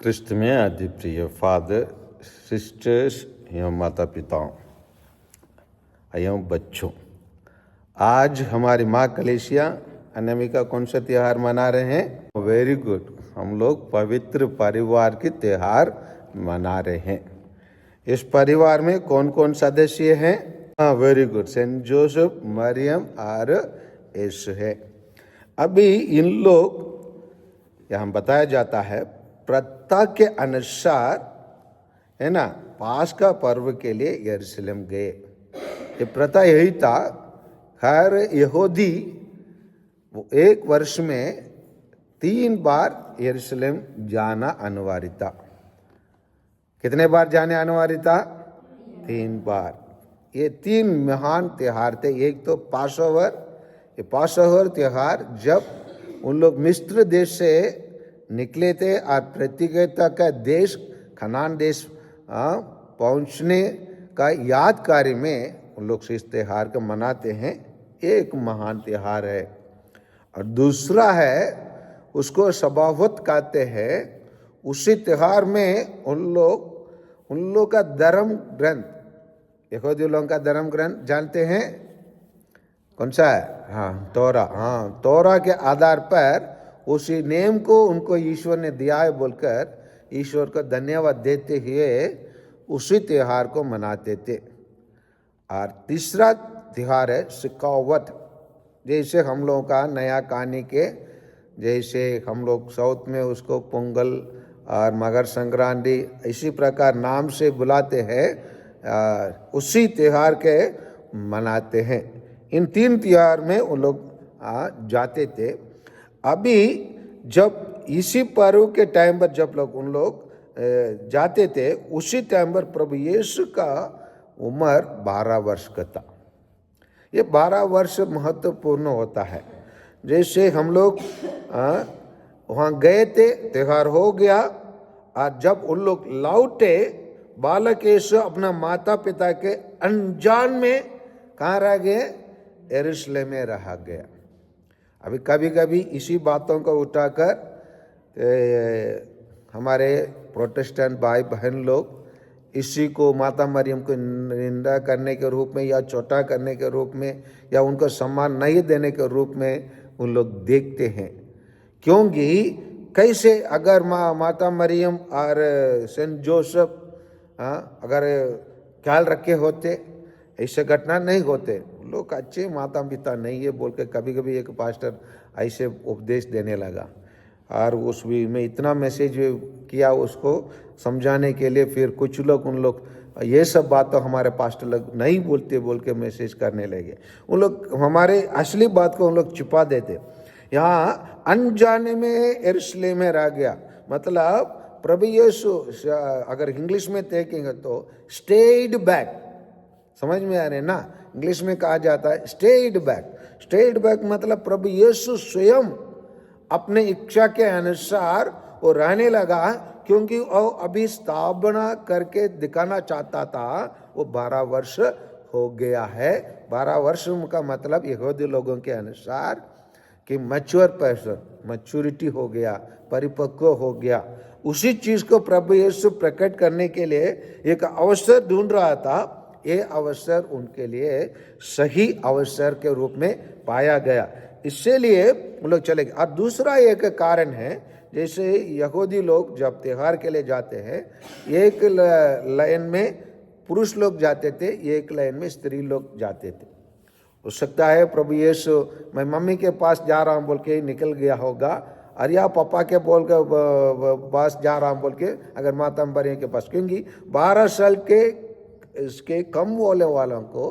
क्रिस्त में अति प्रिय फादर, सिस्टर्स एवं माता पिताओं एवं बच्चों, आज हमारी माँ कलेसिया अनामिका कौन सा त्यौहार मना रहे हैं? वेरी गुड, हम लोग पवित्र परिवार के त्यौहार मना रहे हैं। इस परिवार में कौन कौन सदस्य हैं? हाँ, वेरी गुड, सेंट जोसेफ, मरियम और यीशु है। अभी इन लोग यहाँ बताया जाता है प्रथा के अनुसार, है ना, पास्का पर्व के लिए यरूशलेम गए। ये प्रथा यही था, हर यहूदी वो एक वर्ष में 3 बार यरूशलेम जाना अनिवार्य था। कितने बार जाने अनिवार्य था? 3 बार। ये 3 महान त्योहार थे। एक तो पासओवर, ये पासओवर त्योहार जब उन लोग मिस्र देश से निकले थे और प्रतिज्ञता का देश कनान देश पहुंचने का यादगारी में उन लोग इस त्योहार को मनाते हैं। एक महान त्योहार है। और दूसरा है, उसको सबावत कहते हैं। उसी त्योहार में उन लोग का धर्म ग्रंथ, यहूदी लोगों का धर्म ग्रंथ जानते हैं कौन सा है? हाँ, तोरा। हाँ, तोरा के आधार पर उसी नेम को उनको ईश्वर ने दिया है बोलकर ईश्वर को धन्यवाद देते हुए उसी त्योहार को मनाते थे। और तीसरा त्योहार है सिकावत, जैसे हम लोगों का नया कहानी के जैसे हम लोग साउथ में उसको पोंगल और मकर संक्रांति इसी प्रकार नाम से बुलाते हैं, उसी त्योहार के मनाते हैं। इन 3 त्योहार में उन लोग जाते थे। अभी जब इसी पर्व के टाइम पर जब उन लोग जाते थे, उसी टाइम पर प्रभु यीशु का उम्र 12 वर्ष का था। ये 12 वर्ष महत्वपूर्ण होता है। जैसे हम लोग वहाँ गए थे, त्योहार हो गया, और जब उन लोग लौटे, बालक यीशु अपना माता पिता के अनजान में कहाँ रह गए? यरूशलेम में रह गया। अभी कभी कभी इसी बातों को उठाकर हमारे प्रोटेस्टेंट भाई बहन लोग इसी को माता मरियम को निंदा करने के रूप में या छोटा करने के रूप में या उनको सम्मान नहीं देने के रूप में उन लोग देखते हैं। क्योंकि कैसे अगर माता मरियम और सेंट जोसेफ अगर ख्याल रखे होते, ऐसे घटना नहीं होते। लोग अच्छे माता पिता नहीं है बोल के कभी कभी एक पास्टर ऐसे उपदेश देने लगा, और उस भी में इतना मैसेज किया उसको समझाने के लिए। फिर कुछ लोग उन लोग ये सब बात तो हमारे पास्टर लोग नहीं बोलते बोल के मैसेज करने लगे। उन लोग हमारे असली बात को उन लोग छुपा देते। यहाँ अनजाने में यरूशलेम में रह गया, मतलब प्रभु यीशु अगर इंग्लिश में देखेंगे तो स्टेड बैक, समझ में आ रहे ना? इंग्लिश में कहा जाता है स्टेड बैक। स्टेड बैक मतलब प्रभु यीशु स्वयं अपने इच्छा के अनुसार वो रहने लगा, क्योंकि वो अभी स्थापना करके दिखाना चाहता था। वो 12 वर्ष हो गया है। 12 वर्ष का मतलब यहूदी लोगों के अनुसार कि मैच्योर पर्सन, मैच्योरिटी हो गया, परिपक्व हो गया। उसी चीज को प्रभु यीशु प्रकट करने के लिए एक अवसर ढूंढ रहा था। ये अवसर उनके लिए सही अवसर के रूप में पाया गया, इसलिए उन लोग चले गए। और दूसरा एक कारण है, जैसे यहूदी लोग जब त्योहार के लिए जाते हैं, एक लाइन में पुरुष लोग जाते थे, एक लाइन में स्त्री लोग जाते थे। हो सकता है प्रभु यीशु मैं मम्मी के पास जा रहा हूँ बोल के निकल गया होगा, और या पापा के बोल के पास जा रहा हूँ बोल के अगर माता मरियम के पास, क्योंकि 12 साल के इसके कम बोले वालों को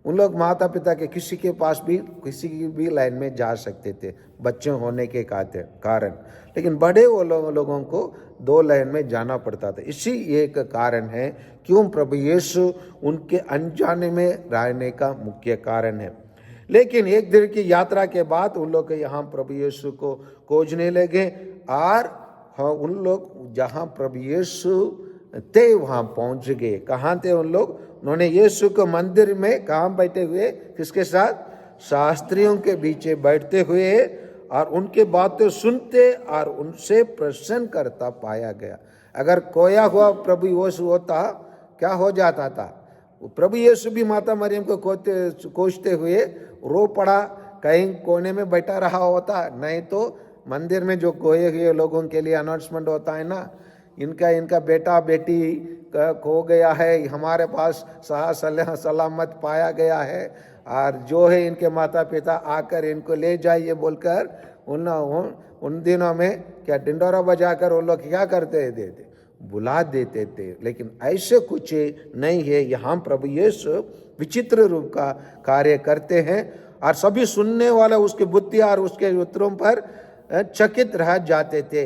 उन लोग माता पिता के किसी के पास भी किसी की भी लाइन में जा सकते थे बच्चे होने के कारण, लेकिन बड़े वो लोगों को 2 लाइन में जाना पड़ता था। इसी एक कारण है क्यों प्रभु यीशु उनके अनजाने में रहने का मुख्य कारण है। लेकिन एक दिन की यात्रा के बाद उन लोग यहाँ प्रभु यीशु को खोजने लगे, और उन लोग जहाँ प्रभु यीशु थे वहाँ पहुँच गए। कहाँ थे उन लोग? उन्होंने यीशु को मंदिर में कहाँ बैठे हुए, किसके साथ? शास्त्रियों के बीच बैठते हुए, और उनके बातें सुनते और उनसे प्रसन्न करता पाया गया। अगर खोया हुआ प्रभु यीशु होता क्या हो जाता था? प्रभु यीशु भी माता मरियम को कोसते हुए रो पड़ा, कहीं कोने में बैठा रहा होता। नहीं तो मंदिर में जो खोए हुए लोगों के लिए अनाउंसमेंट होता है ना, इनका बेटा बेटी खो गया है, हमारे पास सलामत पाया गया है, और जो है इनके माता पिता आकर इनको ले जाइए बोलकर उन दिनों में क्या डिंडोरा बजाकर वो लोग क्या करते थे? बुला देते थे। लेकिन ऐसे कुछ नहीं है, यहाँ प्रभु यीशु विचित्र रूप का कार्य करते हैं और सभी सुनने वाले उसकी बुद्धि और उसके उत्तरों पर चकित रह जाते थे।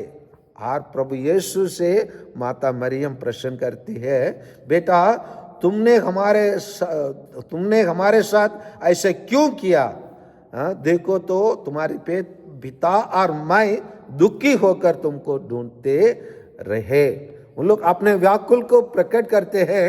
और प्रभु यीशु से माता मरियम प्रश्न करती है, बेटा तुमने हमारे साथ ऐसे क्यों किया? देखो तो तुम्हारे पिता और मैं दुखी होकर तुमको ढूंढते रहे। उन लोग अपने व्याकुल को प्रकट करते हैं,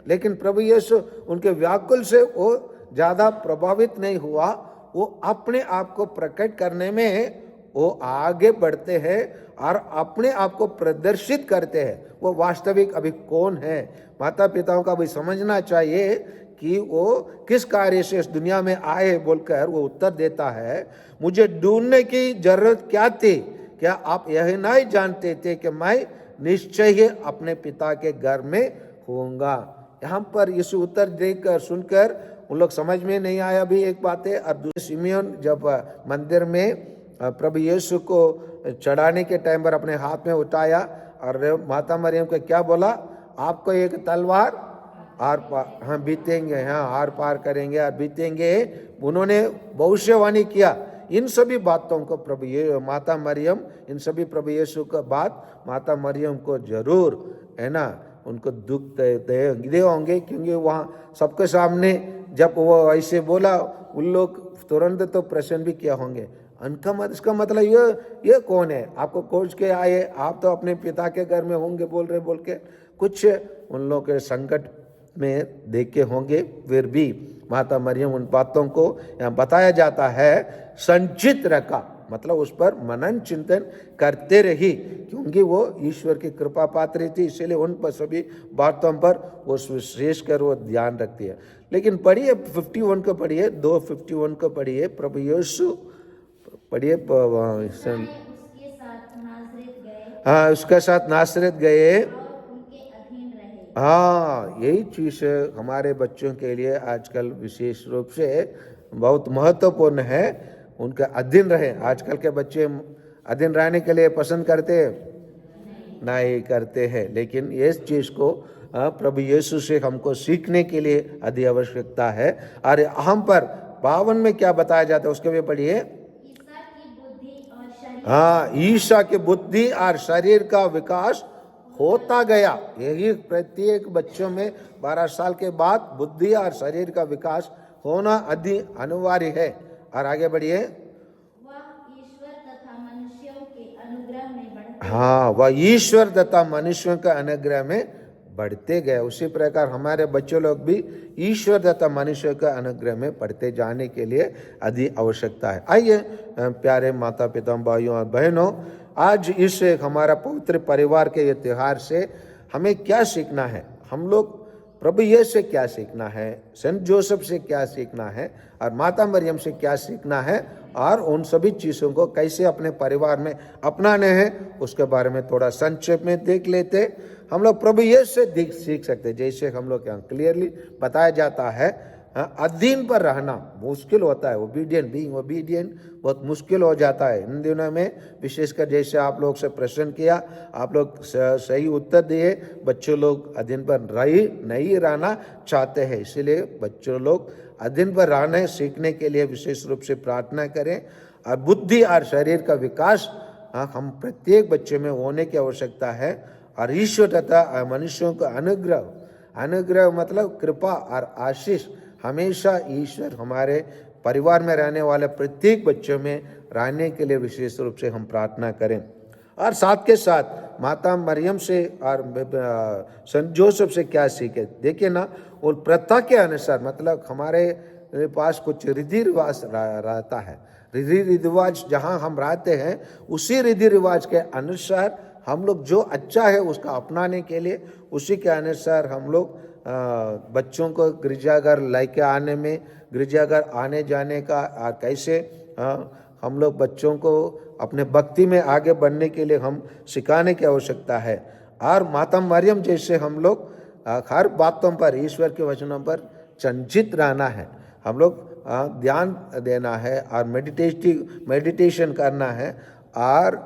लेकिन प्रभु यीशु उनके व्याकुल से वो ज्यादा प्रभावित नहीं हुआ। वो अपने आप को प्रकट करने में वो आगे बढ़ते हैं और अपने आप को प्रदर्शित करते हैं। वो वास्तविक अभी कौन है? माता पिताओं का भी समझना चाहिए कि वो किस कार्य से इस दुनिया में आए बोलकर वो उत्तर देता है, मुझे ढूंढने की जरूरत क्या थी? क्या आप यह नहीं जानते थे कि मैं निश्चय ही अपने पिता के घर में होऊंगा? यहाँ पर यीशु उत्तर देकर सुनकर उन लोग समझ में नहीं आया भी एक बात है। और दूसरे सिमियोन जब मंदिर में प्रभु यीशु को चढ़ाने के टाइम पर अपने हाथ में उठाया और माता मरियम को क्या बोला? आपको एक तलवार हम बीतेंगे, हाँ आर पार करेंगे और बीतेंगे। उन्होंने भविष्यवाणी किया। इन सभी बातों को माता मरियम, इन सभी प्रभु यीशु का बात माता मरियम को जरूर है ना उनको दुख दे होंगे, क्योंकि वहाँ सबके सामने जब वो ऐसे बोला उन लोग तुरंत तो प्रश्न भी किया होंगे, इसका मतलब ये कौन है? आपको खोज के आए, आप तो अपने पिता के घर में होंगे बोल के कुछ उन लोग के संकट में देखे होंगे। फिर भी माता मरियम उन बातों को यहाँ बताया जाता है संचित रखा, मतलब उस पर मनन चिंतन करते रही, क्योंकि वो ईश्वर की कृपा पात्री थी, इसीलिए उन पर सभी बातों पर वो विशेष कर वो ध्यान रखती है। लेकिन पढ़िए 51 को पढ़िए, 2:51 को पढ़िए, प्रभु यीशु पढ़िए। हाँ उसके साथ नासरत गए। हाँ यही चीज हमारे बच्चों के लिए आजकल विशेष रूप से बहुत महत्वपूर्ण है, उनका अधीन रहे। आजकल के बच्चे अधीन रहने के लिए पसंद करते नहीं करते हैं, लेकिन इस चीज को प्रभु यीशु से हमको सीखने के लिए अधिक आवश्यकता है। और हम पर 52 में क्या बताया जाता है उसके भी पढ़िए। हाँ ईशा की बुद्धि और शरीर का विकास होता गया। यही प्रत्येक बच्चों में 12 साल के बाद बुद्धि और शरीर का विकास होना अधिक अनिवार्य है। और आगे बढ़िए। हाँ वह ईश्वर तथा मनुष्यों के अनुग्रह में बढ़ते गए। उसी प्रकार हमारे बच्चों लोग भी ईश्वर तथा मनुष्य के अनुग्रह में बढ़ते जाने के लिए अधिक आवश्यकता है। आइए प्यारे माता पिता भाइयों और बहनों, आज इस हमारा पवित्र परिवार के ये त्योहार से हमें क्या सीखना है? हम लोग प्रभु यीशु से क्या सीखना है, सेंट जोसेफ से क्या सीखना है और माता मरियम से क्या सीखना है, और उन सभी चीज़ों को कैसे अपने परिवार में अपनाने हैं उसके बारे में थोड़ा संक्षेप में देख लेते। हम लोग प्रभु यीशु से सीख सकते हैं। जैसे हम लोग यहाँ क्लियरली बताया जाता है, अधीन पर रहना मुश्किल होता है, बीइंग ओबीडिएंट बहुत मुश्किल हो जाता है इन दिनों में। विशेषकर जैसे आप लोग से प्रश्न किया, आप लोग सही उत्तर दिए, बच्चों लोग अधीन पर नहीं रहना चाहते हैं, इसलिए बच्चों लोग अधीन पर रहने सीखने के लिए विशेष रूप से प्रार्थना करें। और बुद्धि और शरीर का विकास हम प्रत्येक बच्चे में होने की आवश्यकता है। और ईश्वर तथा मनुष्यों का अनुग्रह मतलब कृपा और आशीष हमेशा ईश्वर हमारे परिवार में रहने वाले प्रत्येक बच्चों में रहने के लिए विशेष रूप से हम प्रार्थना करें। और साथ के साथ माता मरियम से और संत जोसेफ से क्या सीखे? देखिए ना, उन प्रथा के अनुसार, मतलब हमारे पास कुछ रीति रिवाज रहता है, रीति रिवाज जहाँ हम रहते हैं उसी रीति रिवाज के अनुसार हम लोग जो अच्छा है उसका अपनाने के लिए उसी के अनुसार हम लोग बच्चों को गिरजाघर लेके आने में, गिरजाघर आने जाने का कैसे हम लोग बच्चों को अपने भक्ति में आगे बढ़ने के लिए हम सिखाने की आवश्यकता है। और माता मरियम जैसे हम लोग हर बातों पर, ईश्वर के वचनों पर चंचित रहना है, हम लोग ध्यान देना है और मेडिटेशन करना है और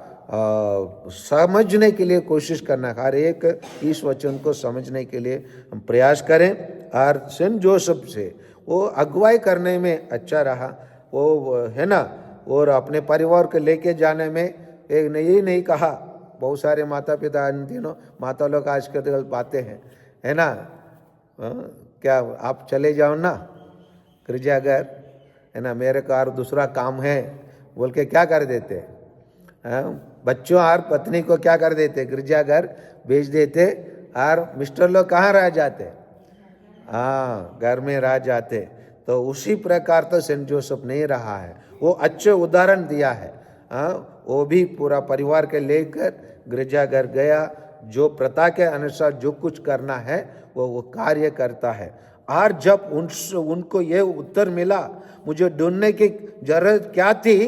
समझने के लिए कोशिश करना है। हर एक इस वचन को समझने के लिए हम प्रयास करें। और सेंट जोसेफ से वो अगुवाई करने में अच्छा रहा, वो है ना, और अपने परिवार को लेके जाने में एक यही नहीं कहा। बहुत सारे माता पिता इन दिनों माता लोग आजकल बातें हैं, है ना, क्या आप चले जाओ ना गिरजाघर, है ना, मेरे का और दूसरा काम है बोल के क्या कर देते, बच्चों और पत्नी को क्या कर देते, गिरजाघर भेज देते और मिस्टर लोग कहाँ रह जाते, हाँ घर में रह जाते। तो उसी प्रकार तो सेंट जोसेफ नहीं रहा है, वो अच्छे उदाहरण दिया है। वो भी पूरा परिवार के लेकर गिरजाघर गया, जो प्रथा के अनुसार जो कुछ करना है वो कार्य करता है। और जब उनको ये उत्तर मिला, मुझे ढूंढने की जरूरत क्या थी,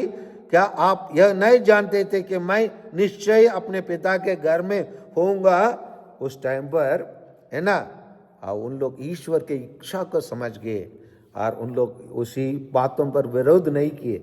क्या आप यह नहीं जानते थे कि मैं निश्चय अपने पिता के घर में होऊंगा, उस टाइम पर, है ना, उन लोग ईश्वर की इच्छा को समझ गए और उन लोग उसी बातों पर विरोध नहीं किए।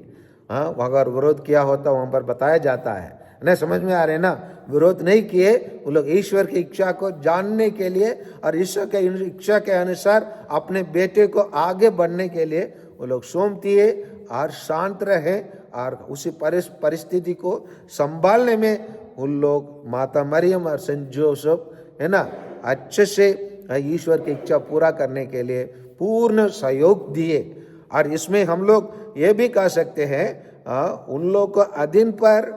अगर विरोध किया होता वहां पर बताया जाता है ना, समझ में आ रहे ना, विरोध नहीं किए। वो लोग ईश्वर की इच्छा को जानने के लिए और ईश्वर के इच्छा के अनुसार अपने बेटे को आगे बढ़ने के लिए वो लोग सौंप दिए और शांत रहे और उसी परिस्थिति को संभालने में उन लोग माता मरियम और सेंट जोसेफ, है ना, अच्छे से ईश्वर की इच्छा पूरा करने के लिए पूर्ण सहयोग दिए। और इसमें हम लोग ये भी कह सकते हैं उन लोग को अधीन पर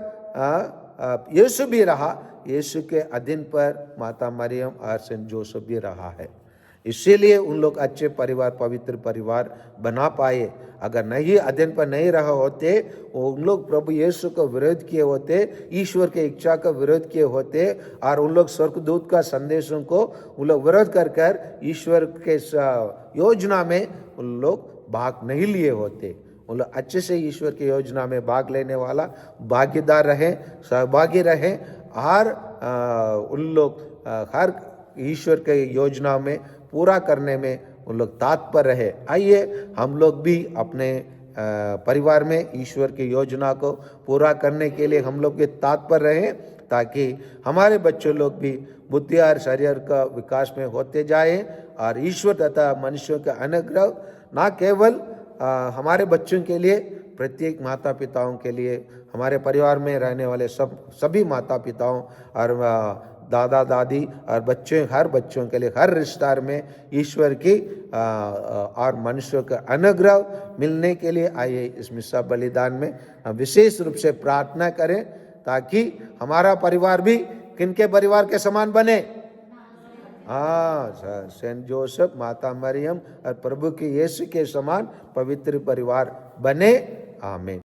यीशु भी रहा, यीशु के अधीन पर माता मरियम और सेंट जोसेफ भी रहा है। इसीलिए उन लोग अच्छे परिवार, पवित्र परिवार बना पाए। अगर नहीं अधीन पर नहीं रहा होते, उन लोग प्रभु यीशु को विरोध किए होते, ईश्वर के इच्छा का विरोध किए होते और उन लोग स्वर्गदूत का संदेशों को उन लोग विरोध कर ईश्वर के योजना में उन लोग भाग नहीं लिए होते। उन लोग अच्छे से ईश्वर की योजना में भाग लेने वाला भागीदार रहे, सहभागी रहे और उन लोग हर ईश्वर के योजना में पूरा करने में उन लोग तत्पर रहे। आइए हम लोग भी अपने परिवार में ईश्वर की योजना को पूरा करने के लिए हम लोग भी तत्पर रहे, ताकि हमारे बच्चों लोग भी बुद्धि और शरीर का विकास में होते जाए और ईश्वर तथा मनुष्यों का अनुग्रह न केवल हमारे बच्चों के लिए, प्रत्येक माता पिताओं के लिए, हमारे परिवार में रहने वाले सभी माता पिताओं और दादा दादी और बच्चे, हर बच्चों के लिए, हर रिश्तेदार में ईश्वर की और मनुष्यों का अनुग्रह मिलने के लिए आइए इस मिस्सा बलिदान में हम विशेष रूप से प्रार्थना करें, ताकि हमारा परिवार भी किनके परिवार के समान बने। सेंट जोसेफ, माता मरियम और प्रभु के यीशु के समान पवित्र परिवार बने। आमीन।